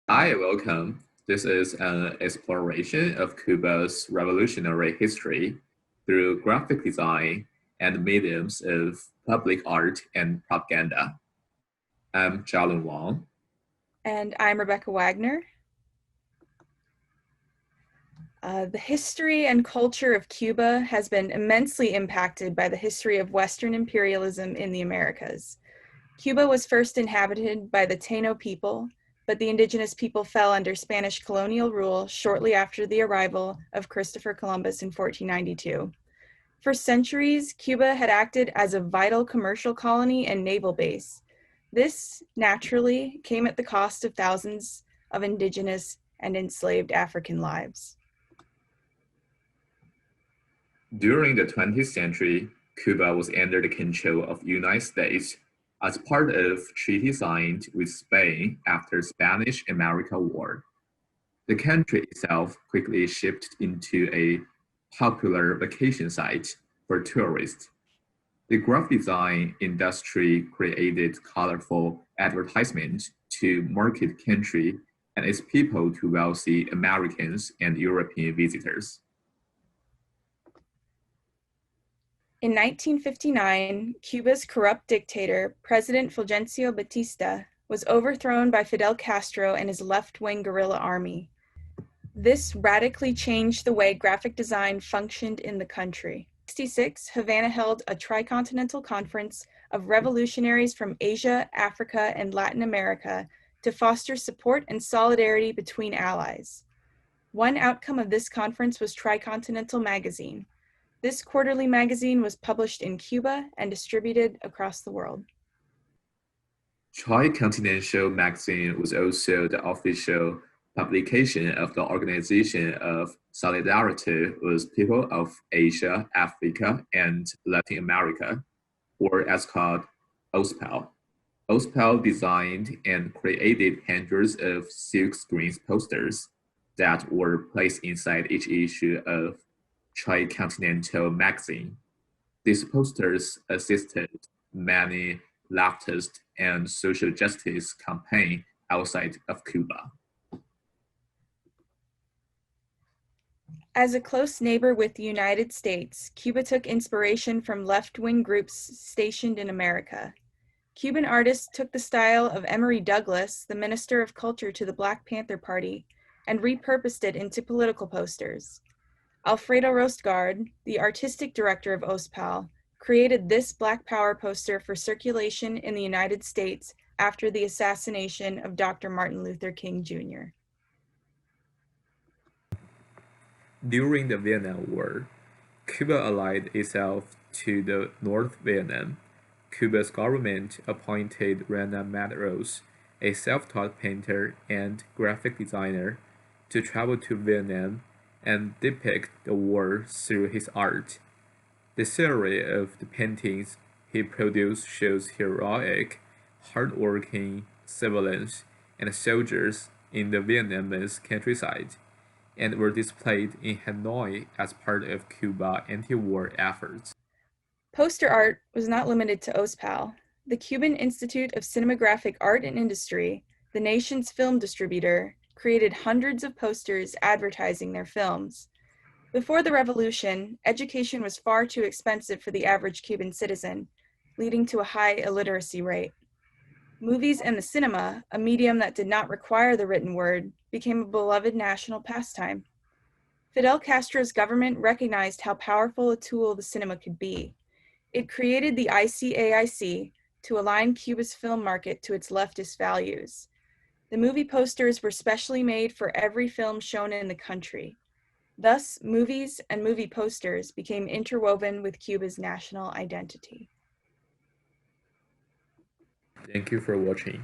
Hi, welcome. This is an exploration of Cuba's revolutionary history through graphic design and mediums of public art and propaganda. I'm Jialun Wang. And I'm Rebecca Wagner. The history and culture of Cuba has been immensely impacted by the history of Western imperialism in the Americas. Cuba was first inhabited by the Taino people, but the indigenous people fell under Spanish colonial rule shortly after the arrival of Christopher Columbus in 1492. For centuries, Cuba had acted as a vital commercial colony and naval base. This, naturally, came at the cost of thousands of indigenous and enslaved African lives. During the 20th century, Cuba was under the control of the United States as part of treaty signed with Spain after Spanish-American War. The country itself quickly shifted into a popular vacation site for tourists. The graphic design industry created colorful advertisements to market country and its people to wealthy Americans and European visitors. In 1959, Cuba's corrupt dictator, President Fulgencio Batista, was overthrown by Fidel Castro and his left-wing guerrilla army. This radically changed the way graphic design functioned in the country. In 1966, Havana held a TriContinental Conference of revolutionaries from Asia, Africa, and Latin America to foster support and solidarity between allies. One outcome of this conference was TriContinental Magazine. This quarterly magazine was published in Cuba and distributed across the world. TriContinental Magazine was also the official publication of the Organization of Solidarity with People of Asia, Africa, and Latin America, or as called OSPAAAL. OSPAAAL designed and created hundreds of silkscreen posters that were placed inside each issue of TriContinental Magazine. These posters assisted many leftist and social justice campaigns outside of Cuba. As a close neighbor with the United States, Cuba took inspiration from left-wing groups stationed in America. Cuban artists took the style of Emory Douglas, the Minister of Culture to the Black Panther Party, and repurposed it into political posters. Alfredo Rostgard, the artistic director of OSPAAAL, created this Black Power poster for circulation in the United States after the assassination of Dr. Martin Luther King Jr. During the Vietnam War, Cuba allied itself to the North Vietnam. Cuba's government appointed Rana Madros, a self-taught painter and graphic designer, to travel to Vietnam and depict the war through his art. The scenery of the paintings he produced shows heroic, hard-working civilians and soldiers in the Vietnamese countryside, and were displayed in Hanoi as part of Cuba's anti-war efforts. Poster art was not limited to OSPAAAL. The Cuban Institute of Cinematographic Art and Industry, the nation's film distributor, created hundreds of posters advertising their films. Before the revolution, education was far too expensive for the average Cuban citizen, leading to a high illiteracy rate. Movies and the cinema, a medium that did not require the written word, became a beloved national pastime. Fidel Castro's government recognized how powerful a tool the cinema could be. It created the ICAIC to align Cuba's film market to its leftist values. The movie posters were specially made for every film shown in the country. Thus, movies and movie posters became interwoven with Cuba's national identity. Thank you for watching.